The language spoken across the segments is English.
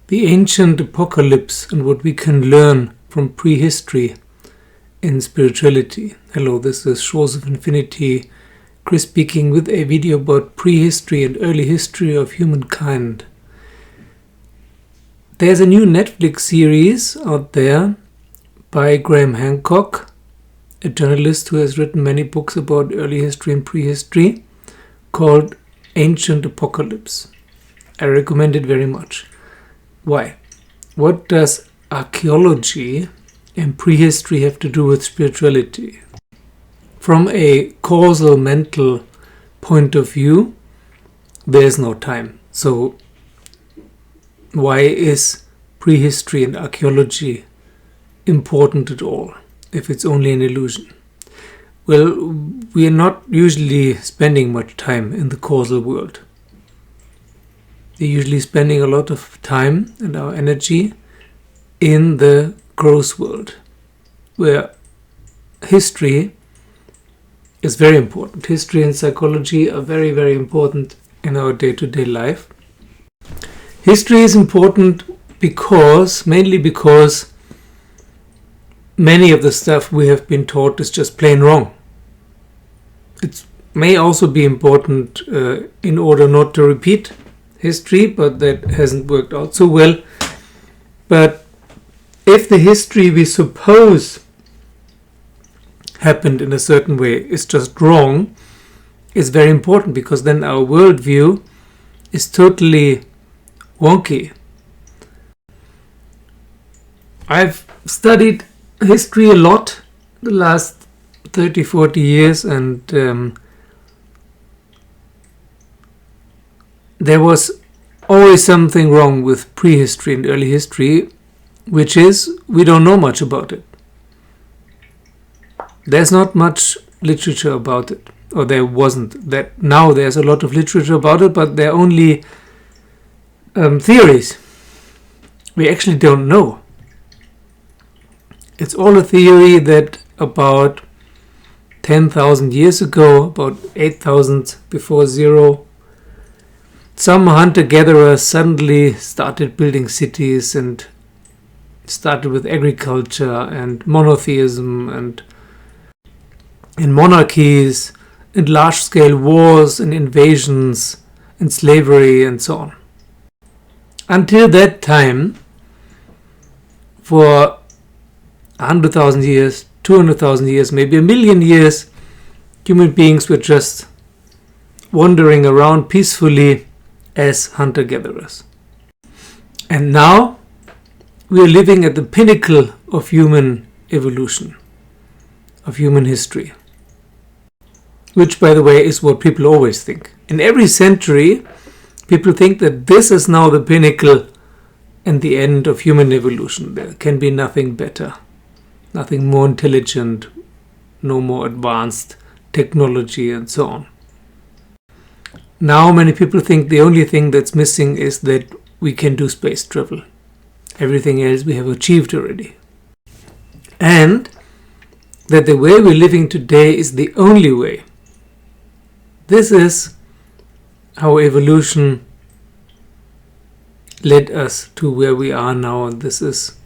The ancient apocalypse and what we can learn from prehistory in spirituality. Hello, this is Shores of Infinity, Chris speaking with a video about prehistory and early history of humankind. There's a new Netflix series out there by Graham Hancock, a journalist who has written many books about early history and prehistory, called Ancient Apocalypse. I recommend it very much. Why? What does archeology and prehistory have to do with spirituality? From a causal mental point of view, there's no time. So why is prehistory and archaeology important at all, if it's only an illusion? Well, we are not usually spending much time in the causal world. We're usually spending a lot of time and our energy in the gross world, where history is very important. History and psychology are very, very important in our day-to-day life. History is important mainly because many of the stuff we have been taught is just plain wrong. It may also be important in order not to repeat history, but that hasn't worked out so well. But if the history we suppose happened in a certain way is just wrong, it's very important, because then our worldview is totally wonky. I've studied history a lot the last 30-40 years, and there was always something wrong with prehistory and early history, which is we don't know much about it. There's not much literature about it, or there wasn't. That now there's a lot of literature about it, but they're only theories. We actually don't know. It's all a theory that about 10,000 years ago, about 8,000 before zero, some hunter-gatherers suddenly started building cities and started with agriculture and monotheism and monarchies and large-scale wars and invasions and slavery and so on. Until that time, for 100,000 years, 200,000 years, maybe a million years, human beings were just wandering around peacefully as hunter-gatherers. And now we are living at the pinnacle of human evolution, of human history. Which, by the way, is what people always think. In every century, people think that this is now the pinnacle and the end of human evolution. There can be nothing better, nothing more intelligent, no more advanced technology, and so on. Now many people think the only thing that's missing is that we can do space travel. Everything else we have achieved already. And that the way we're living today is the only way. This is how evolution led us to where we are now, and this is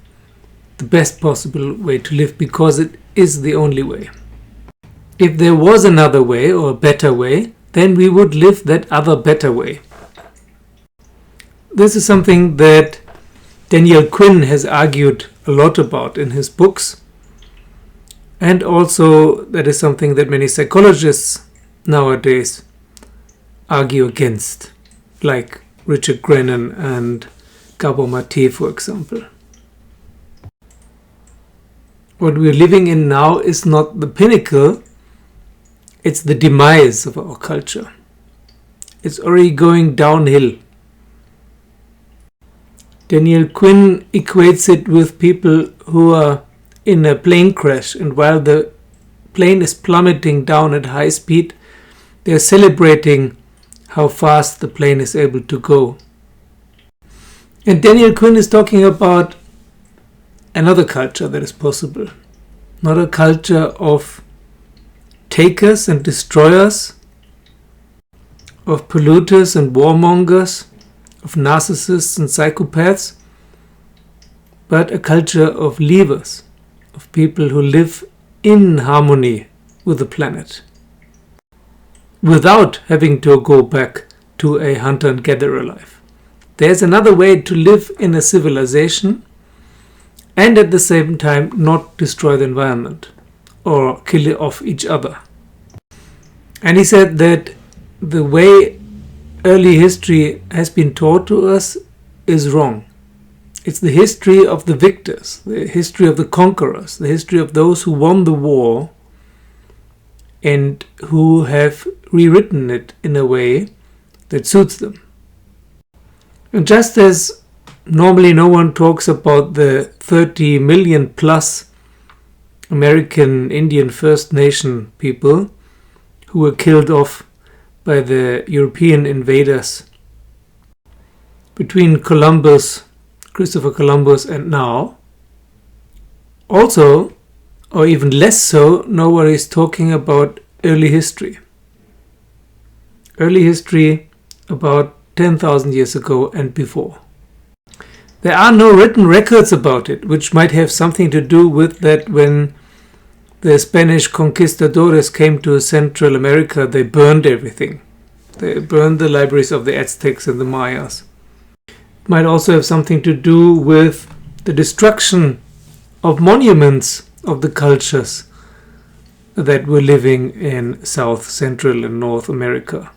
the best possible way to live, because it is the only way. If there was another way or a better way, then we would live that other better way. This is something that Daniel Quinn has argued a lot about in his books, and also that is something that many psychologists nowadays argue against, like Richard Grennan and Gabor Mate, for example. What we're living in now is not the pinnacle, it's the demise of our culture. It's already going downhill. Daniel Quinn equates it with people who are in a plane crash, and while the plane is plummeting down at high speed, they're celebrating how fast the plane is able to go. And Daniel Quinn is talking about another culture that is possible. Not a culture of takers and destroyers, of polluters and warmongers, of narcissists and psychopaths, but a culture of livers, of people who live in harmony with the planet, without having to go back to a hunter and gatherer life. There's another way to live in a civilization and at the same time not destroy the environment or kill off each other. And he said that the way early history has been taught to us is wrong. It's the history of the victors, the history of the conquerors, the history of those who won the war and who have rewritten it in a way that suits them. And just as normally no one talks about the 30 million plus American Indian First Nation people who were killed off by the European invaders between Christopher Columbus and now. Also, or even less so, nobody is talking about early history. Early history about 10,000 years ago and before. There are no written records about it, which might have something to do with that when the Spanish conquistadores came to Central America, they burned everything. They burned the libraries of the Aztecs and the Mayas. It might also have something to do with the destruction of monuments of the cultures that were living in South, Central and North America.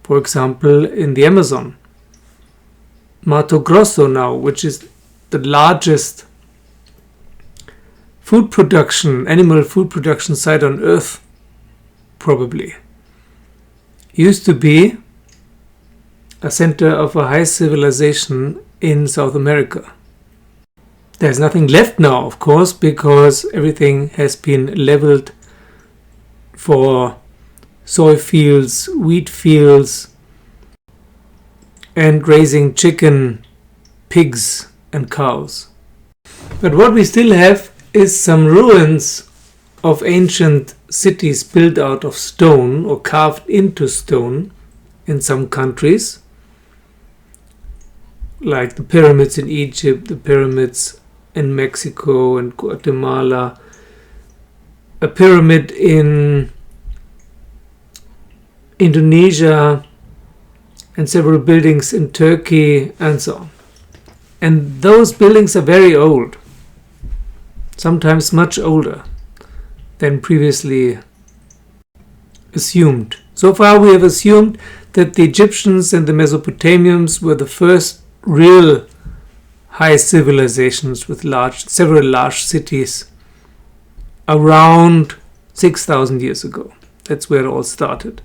For example, in the Amazon. Mato Grosso now, which is the largest animal food production site on Earth, probably, used to be a center of a high civilization in South America. There's nothing left now, of course, because everything has been leveled for soy fields, wheat fields, and raising chicken, pigs, and cows. But what we still have is some ruins of ancient cities built out of stone or carved into stone in some countries, like the pyramids in Egypt, the pyramids in Mexico and Guatemala, a pyramid in Indonesia, and several buildings in Turkey, and so on. And those buildings are very old, sometimes much older than previously assumed. So far we have assumed that the Egyptians and the Mesopotamians were the first real high civilizations with several large cities around 6,000 years ago. That's where it all started.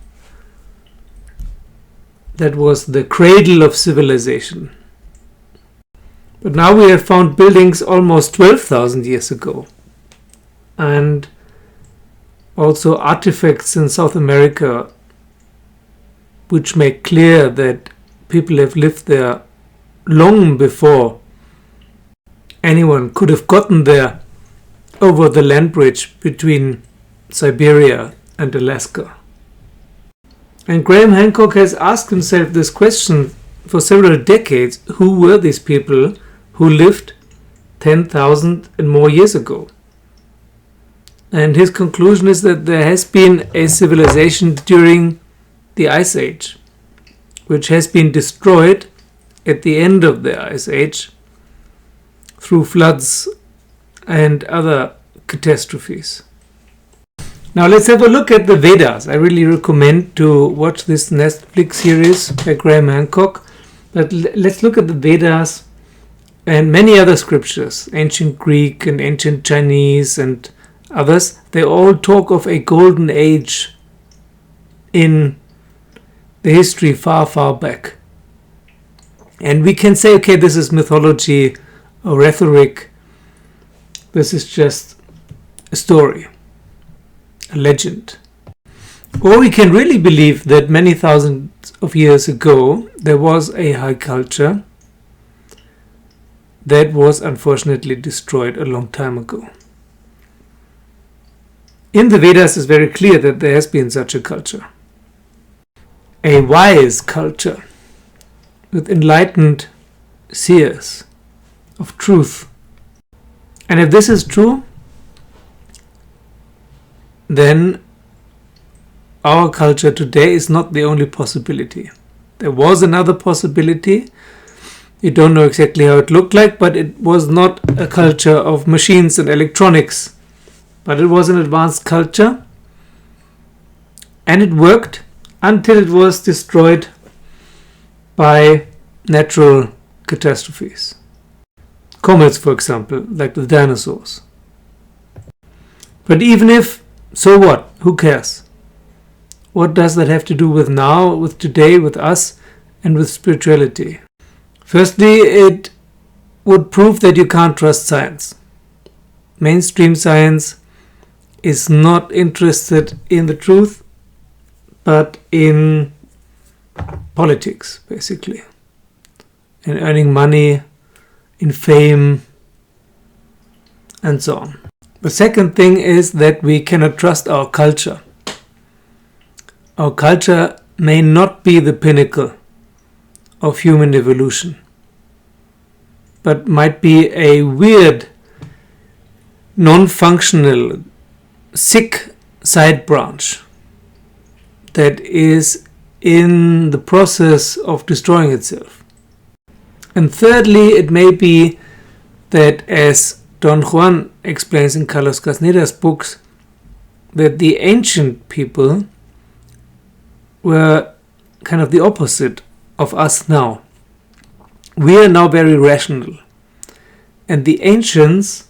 That was the cradle of civilization. But now we have found buildings almost 12,000 years ago. And also artifacts in South America which make clear that people have lived there long before anyone could have gotten there over the land bridge between Siberia and Alaska. And Graham Hancock has asked himself this question for several decades. Who were these people who lived 10,000 and more years ago? And his conclusion is that there has been a civilization during the Ice Age, which has been destroyed at the end of the Ice Age through floods and other catastrophes. Now let's have a look at the Vedas. I really recommend to watch this Netflix series by Graham Hancock. But let's look at the Vedas and many other scriptures, ancient Greek and ancient Chinese and others. They all talk of a golden age in the history far, far back. And we can say, okay, this is mythology or rhetoric. This is just a story, a legend. Or we can really believe that many thousands of years ago there was a high culture that was unfortunately destroyed a long time ago. In the Vedas it's very clear that there has been such a culture. A wise culture with enlightened seers of truth And if this is true, then our culture today is not the only possibility. There was another possibility. You don't know exactly how it looked like, but it was not a culture of machines and electronics, but it was an advanced culture, and it worked until it was destroyed by natural catastrophes. Comets, for example, like the dinosaurs. But even if, so what? Who cares? What does that have to do with now, with today, with us, and with spirituality? Firstly, it would prove that you can't trust science. Mainstream science is not interested in the truth, but in politics, basically. In earning money, in fame, and so on. The second thing is that we cannot trust our culture. Our culture may not be the pinnacle of human evolution, but might be a weird, non-functional, sick side branch that is in the process of destroying itself. And thirdly, it may be that, as Don Juan explains in Carlos Castaneda's books, that the ancient people were kind of the opposite of us now. We are now very rational, and the ancients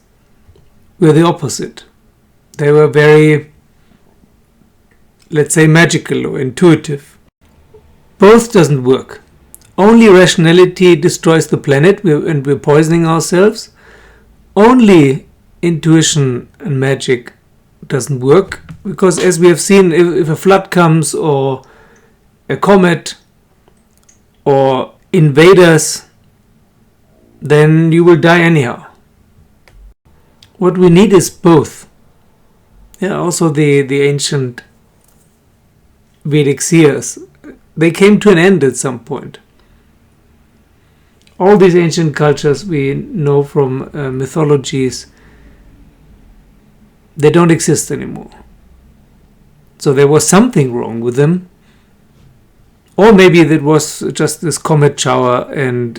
were the opposite. They were very, let's say, magical or intuitive. Both doesn't work. Only rationality destroys the planet, and we're poisoning ourselves. Only intuition and magic doesn't work, because as we have seen, if a flood comes or a comet or invaders, then you will die anyhow. What we need is both. Yeah, also the ancient Vedic seers, they came to an end at some point. All these ancient cultures we know from mythologies, they don't exist anymore. So there was something wrong with them. Or maybe it was just this comet shower and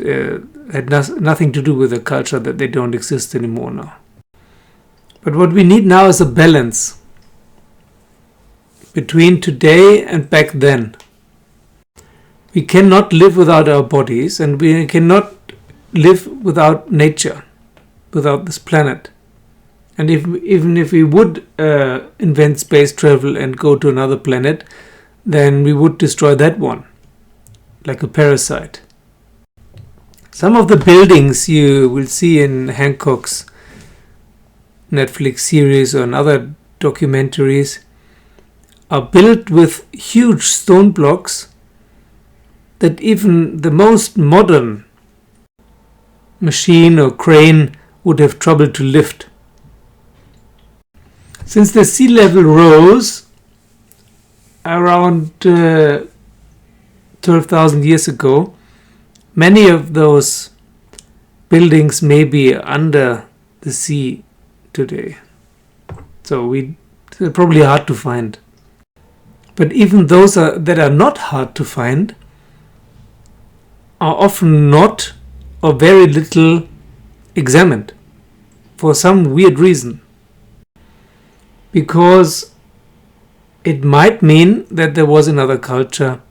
had nothing to do with the culture, that they don't exist anymore now. But what we need now is a balance between today and back then. We cannot live without our bodies, and we cannot live without nature, without this planet. And even if we would invent space travel and go to another planet, then we would destroy that one, like a parasite. Some of the buildings you will see in Hancock's Netflix series or in other documentaries are built with huge stone blocks that even the most modern machine or crane would have trouble to lift. Since the sea level rose around 12,000 years ago, many of those buildings may be under the sea today. So they're probably hard to find. But even those that are not hard to find are often not or very little examined for some weird reason. Because it might mean that there was another culture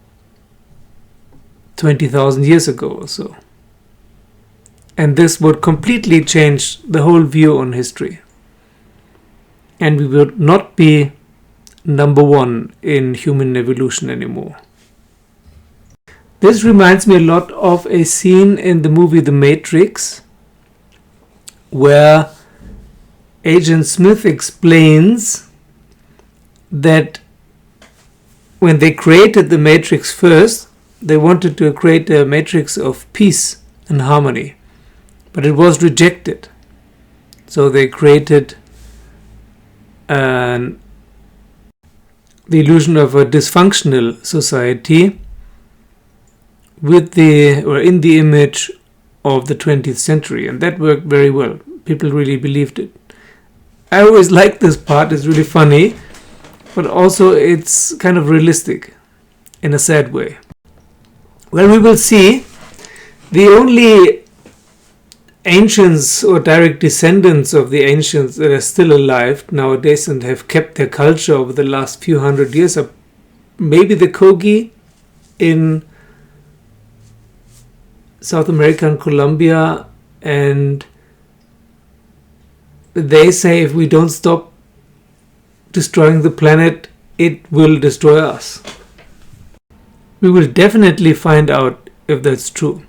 20,000 years ago or so. And this would completely change the whole view on history. And we would not be number one in human evolution anymore. This reminds me a lot of a scene in the movie The Matrix, where Agent Smith explains that when they created the Matrix first, they wanted to create a matrix of peace and harmony, but it was rejected. So they created the illusion of a dysfunctional society in the image of the 20th century, and that worked very well. people really believed it. I always like this part. It's really funny, but also it's kind of realistic in a sad way. Well, we will see. The only ancients or direct descendants of the ancients that are still alive nowadays and have kept their culture over the last few hundred years are maybe the Kogi in South America and Colombia, and they say if we don't stop destroying the planet, it will destroy us. We will definitely find out if that's true.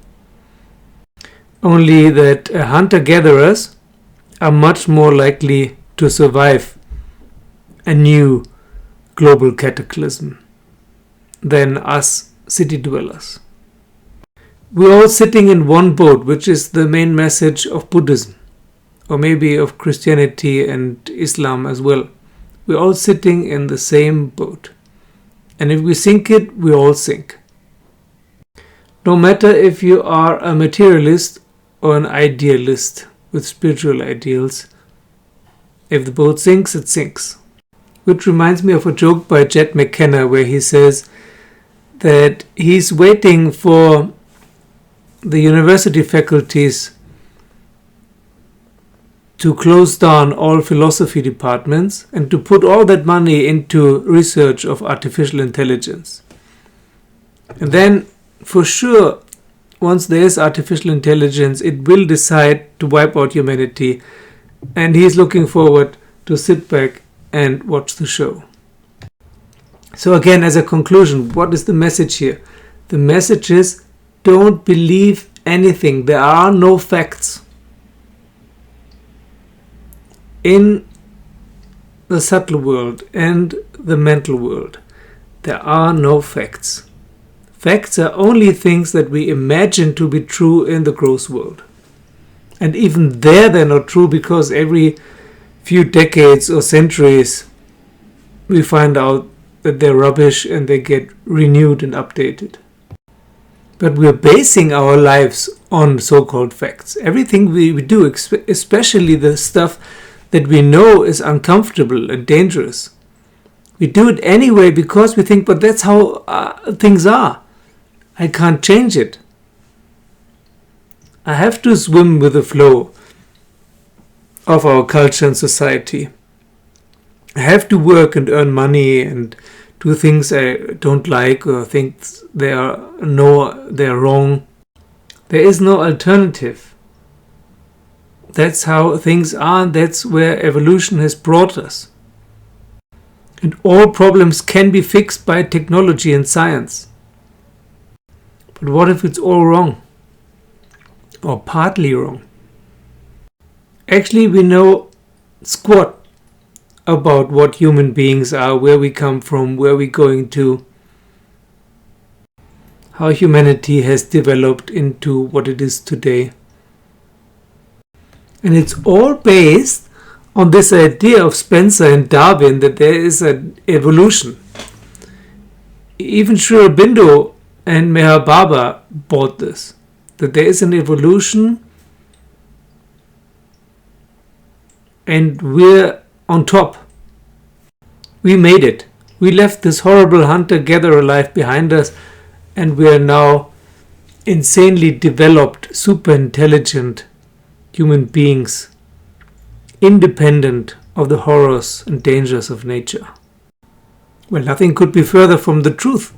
Only that hunter-gatherers are much more likely to survive a new global cataclysm than us city dwellers. We're all sitting in one boat, which is the main message of Buddhism, or maybe of Christianity and Islam as well. We're all sitting in the same boat. And if we sink it, we all sink. No matter if you are a materialist or an idealist with spiritual ideals, if the boat sinks, it sinks. Which reminds me of a joke by Jed McKenna where he says that he's waiting for the university faculties to close down all philosophy departments and to put all that money into research of artificial intelligence. And then, for sure, once there is artificial intelligence, it will decide to wipe out humanity, and he's looking forward to sit back and watch the show. So again, as a conclusion, what is the message here? The message is, don't believe anything. There are no facts. In the subtle world and the mental world, there are no facts. Facts are only things that we imagine to be true in the gross world. And even there they're not true, because every few decades or centuries we find out that they're rubbish and they get renewed and updated. But we're basing our lives on so-called facts. Everything we do, especially the stuff that we know is uncomfortable and dangerous, we do it anyway because we think, but that's how things are. I can't change it. I have to swim with the flow of our culture and society. I have to work and earn money and do things I don't like or think they're wrong. There is no alternative. That's how things are, and that's where evolution has brought us. And all problems can be fixed by technology and science. But what if it's all wrong? Or partly wrong? Actually, we know squat about what human beings are, where we come from, where we're going to, how humanity has developed into what it is today. And it's all based on this idea of Spencer and Darwin that there is an evolution. Even Sri Aurobindo and Meher Baba bought this, that there is an evolution and we're on top. We made it. We left this horrible hunter-gatherer life behind us, and we are now insanely developed, super intelligent human beings, independent of the horrors and dangers of nature. Well, nothing could be further from the truth.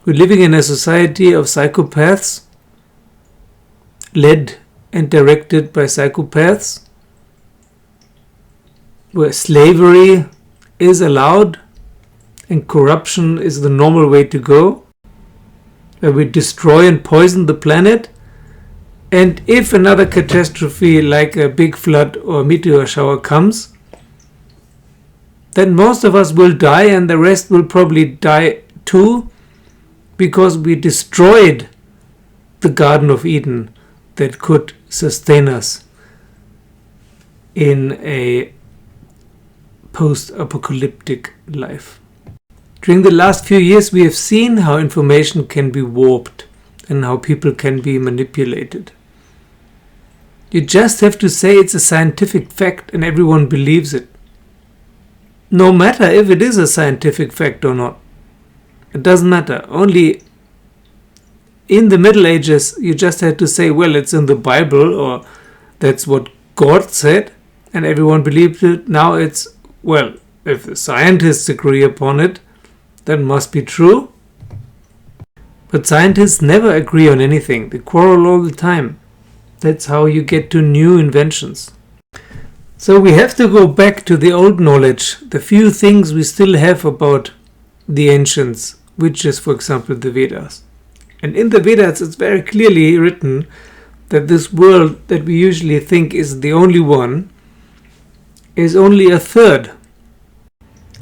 We're living in a society of psychopaths, led and directed by psychopaths, where slavery is allowed and corruption is the normal way to go, where we destroy and poison the planet, and if another catastrophe like a big flood or a meteor shower comes, then most of us will die and the rest will probably die too, because we destroyed the Garden of Eden that could sustain us in a post-apocalyptic life. During the last few years, we have seen how information can be warped and how people can be manipulated. You just have to say it's a scientific fact and everyone believes it. No matter if it is a scientific fact or not. It doesn't matter. Only in the Middle Ages, you just had to say, well, it's in the Bible, or that's what God said, and everyone believed it. Now it's, well, if the scientists agree upon it, that must be true. But scientists never agree on anything. They quarrel all the time. That's how you get to new inventions. So we have to go back to the old knowledge, the few things we still have about the ancients, which is, for example, the Vedas. And in the Vedas, it's very clearly written that this world that we usually think is the only one is only a third.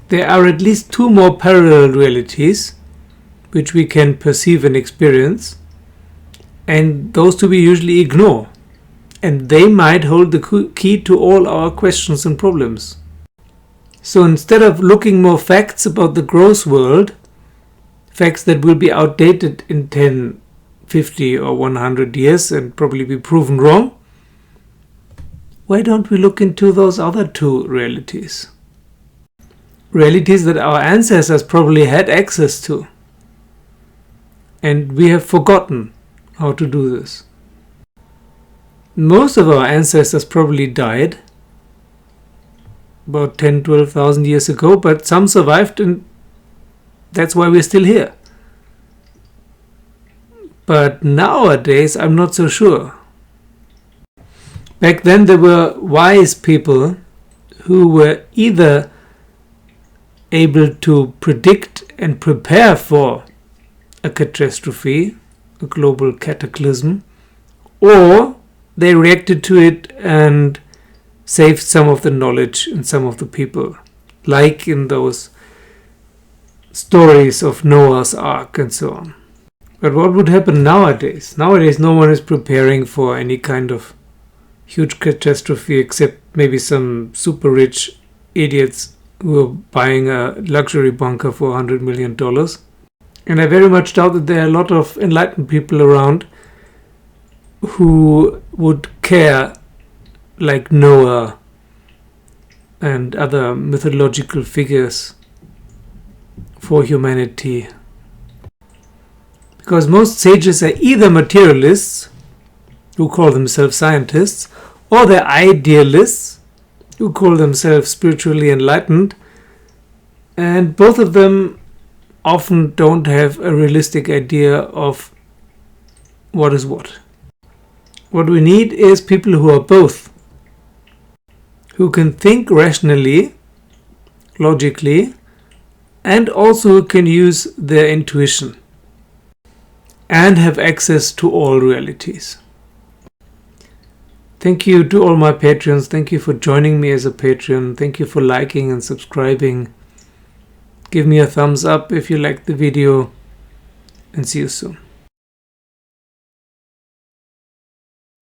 There are at least 2 more parallel realities which we can perceive and experience, and those 2 we usually ignore. And they might hold the key to all our questions and problems. So instead of looking more facts about the gross world, facts that will be outdated in 10, 50 or 100 years and probably be proven wrong, why don't we look into those other 2 realities? Realities that our ancestors probably had access to. And we have forgotten how to do this. Most of our ancestors probably died about 10, 12,000 years ago, but some survived, and that's why we're still here. But nowadays, I'm not so sure. Back then, there were wise people who were either able to predict and prepare for a catastrophe, a global cataclysm, or they reacted to it and saved some of the knowledge and some of the people, like in those stories of Noah's Ark and so on. But what would happen nowadays? Nowadays, no one is preparing for any kind of huge catastrophe except maybe some super rich idiots who are buying a luxury bunker for $100 million. And I very much doubt that there are a lot of enlightened people around who would care, like Noah and other mythological figures, for humanity. Because most sages are either materialists, who call themselves scientists, or they're idealists, who call themselves spiritually enlightened, and both of them often don't have a realistic idea of what is what. What we need is people who are both, who can think rationally, logically, and also who can use their intuition and have access to all realities. Thank you to all my patrons. Thank you for joining me as a patron. Thank you for liking and subscribing. Give me a thumbs up if you liked the video, and see you soon.